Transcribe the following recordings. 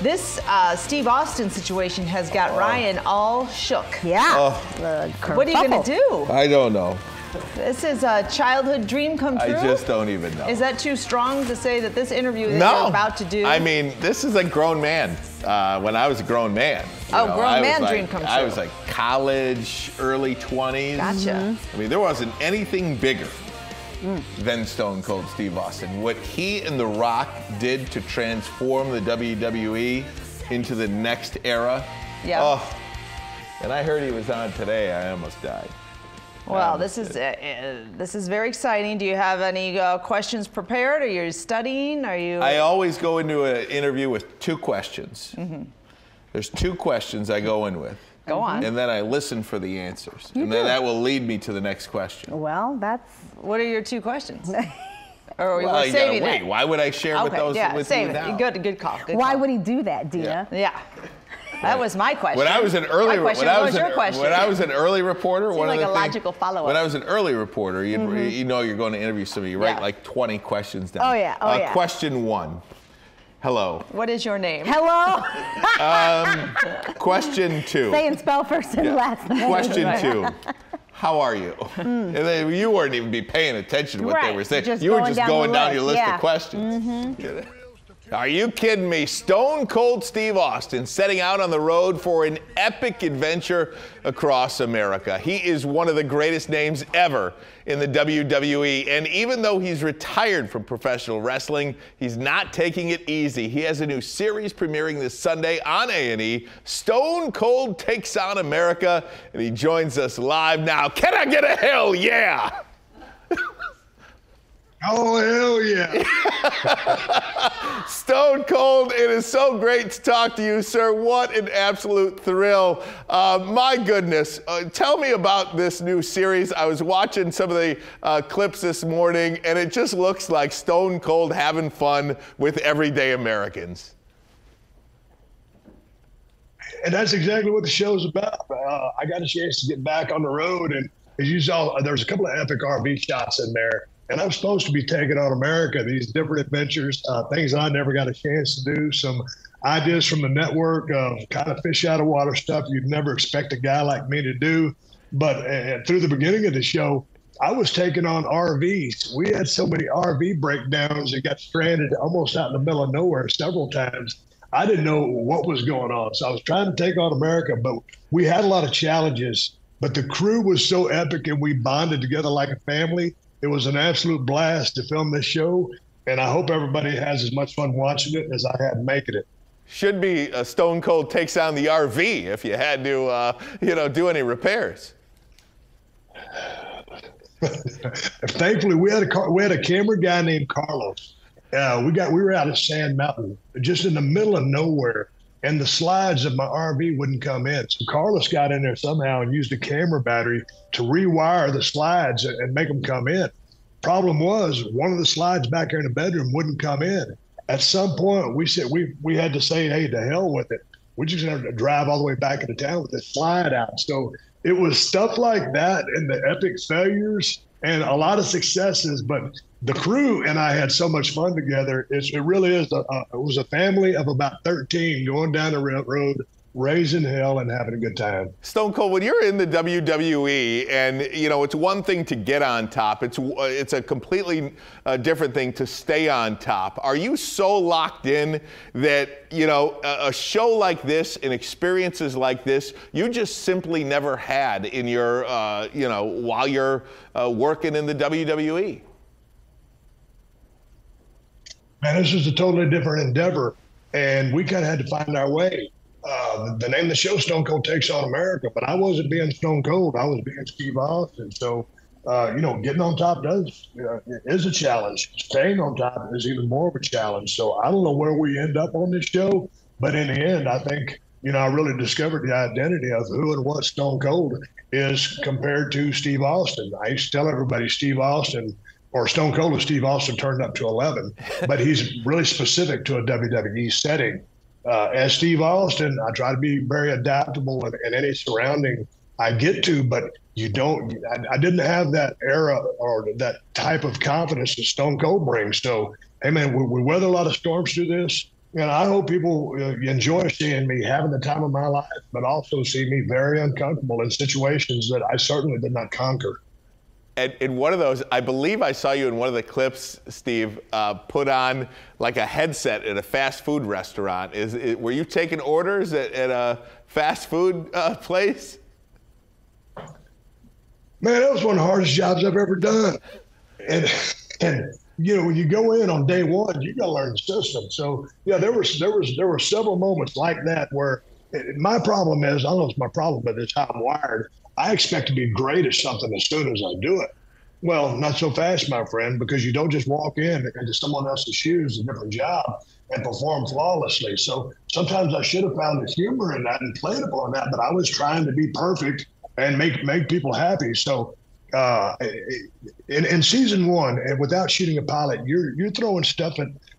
This Steve Austin situation has got Ryan all shook. Yeah. What are you going to do? I don't know. This is a childhood dream come true? I just don't even know. Is that too strong to say that this interview that you're about to do? I mean, this is a grown man. When I was a grown man. Grown man dream come true. I was like college, early 20s. Gotcha. I mean, there wasn't anything bigger than Stone Cold Steve Austin. What he and The Rock did to transform the WWE into the next era. Yeah. Oh, and I heard he was on today. I almost died. Well, this is very exciting. Do you have any questions prepared? Are you studying? Are you? I always go into an interview with 2 questions. There's 2 questions I go in with. Go on. And then I listen for the answers. And then that will lead me to the next question. Well, that's... What are your 2 questions? Or Well, you gotta saving wait. Why would I share with those with you now? Good call. Why would he do that, Dina? Yeah. That was my question. When I was an early, your question? When I was an early reporter, Seemed like a logical follow-up. When I was an early reporter, you know you're going to interview somebody. You write like 20 questions down. Oh yeah. Question 1. Hello. What is your name? Hello. Question 2. Say and spell first and last name. Question 2. How are you? And then you weren't even paying attention to what they were saying. You were just going down your list of questions. Are you kidding me? Stone Cold Steve Austin setting out on the road for an epic adventure across America. He is one of the greatest names ever in the WWE. And even though he's retired from professional wrestling, he's not taking it easy. He has a new series premiering this Sunday on A&E. Stone Cold Takes on America, and he joins us live now. Can I get a hell yeah? Oh, hell yeah. Stone Cold, it is so great to talk to you, sir. What an absolute thrill. My goodness. Tell me about this new series. I was watching some of the clips this morning, and it just looks like Stone Cold having fun with everyday Americans. And that's exactly what the show's about. I got a chance to get back on the road, and as you saw, there's a couple of epic RV shots in there. And I'm supposed to be taking on America, these different adventures, things I never got a chance to do, some ideas from the network, kind of fish out of water stuff you'd never expect a guy like me to do. But through the beginning of the show, I was taking on RVs. We had so many RV breakdowns and got stranded almost out in the middle of nowhere several times. I didn't know what was going on. So I was trying to take on America, but we had a lot of challenges. But the crew was so epic and we bonded together like a family. It was an absolute blast to film this show, and I hope everybody has as much fun watching it as I had making it. Should be Stone Cold Takes on the RV if you had to, do any repairs. Thankfully, we had a camera guy named Carlos. We were out at Sand Mountain, just in the middle of nowhere, and the slides of my RV wouldn't come in. So Carlos got in there somehow and used a camera battery to rewire the slides and make them come in. Problem was, one of the slides back here in the bedroom wouldn't come in. At some point, we said we had to say, hey, to hell with it. We just had to drive all the way back into town with the slide out. So it was stuff like that and the epic failures and a lot of successes, but the crew and I had so much fun together. It really is. It was a family of about 13 going down the road, raising hell and having a good time. Stone Cold, when you're in the WWE, and it's one thing to get on top. It's a completely different thing to stay on top. Are you so locked in that a show like this and experiences like this you just simply never had in your while you're working in the WWE? Man, this was a totally different endeavor, and we kind of had to find our way. The name of the show, Stone Cold Takes on America, but I wasn't being Stone Cold. I was being Steve Austin. So, getting on top is a challenge. Staying on top is even more of a challenge. So I don't know where we end up on this show, but in the end, I think, I really discovered the identity of who and what Stone Cold is compared to Steve Austin. I used to tell everybody Steve Austin or Stone Cold is Steve Austin turned up to 11, but he's really specific to a WWE setting. As Steve Austin, I try to be very adaptable in any surrounding I get to, but I didn't have that era or that type of confidence that Stone Cold brings. So, hey man, we weather a lot of storms through this. And I hope people enjoy seeing me having the time of my life, but also see me very uncomfortable in situations that I certainly did not conquer. And in one of those, I believe I saw you in one of the clips, Steve, put on like a headset at a fast food restaurant. Were you taking orders at a fast food place? Man, that was one of the hardest jobs I've ever done. And you know, when you go in on day one, you got to learn the system. So yeah, there were several moments like that where my problem is, I don't know if it's my problem, but it's how I'm wired. I expect to be great at something as soon as I do it. Well, not so fast, my friend, because you don't just walk in into someone else's shoes, a different job, and perform flawlessly. So sometimes I should have found the humor in that and played upon that, but I was trying to be perfect and make people happy. So in season one, and without shooting a pilot, you're throwing stuff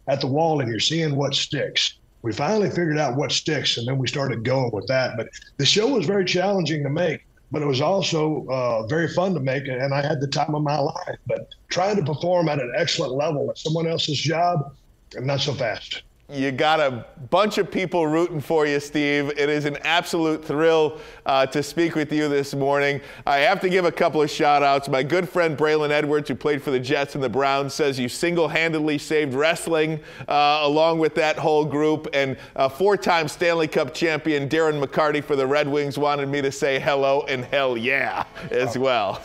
at the wall and you're seeing what sticks. We finally figured out what sticks, and then we started going with that. But the show was very challenging to make, but it was also very fun to make, and I had the time of my life. But trying to perform at an excellent level at someone else's job, not so fast. You got a bunch of people rooting for you, Steve. It is an absolute thrill to speak with you this morning. I have to give a couple of shout-outs. My good friend Braylon Edwards, who played for the Jets and the Browns, says you single-handedly saved wrestling along with that whole group. And four-time Stanley Cup champion Darren McCarty for the Red Wings wanted me to say hello and hell yeah as well.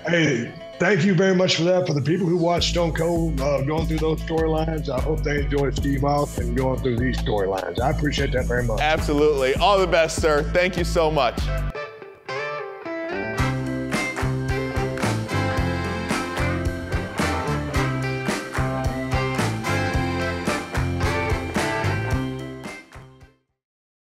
Hey, thank you very much for that. For the people who watch Stone Cold going through those storylines, I hope they enjoy Steve Austin going through these storylines. I appreciate that very much. Absolutely. All the best, sir. Thank you so much.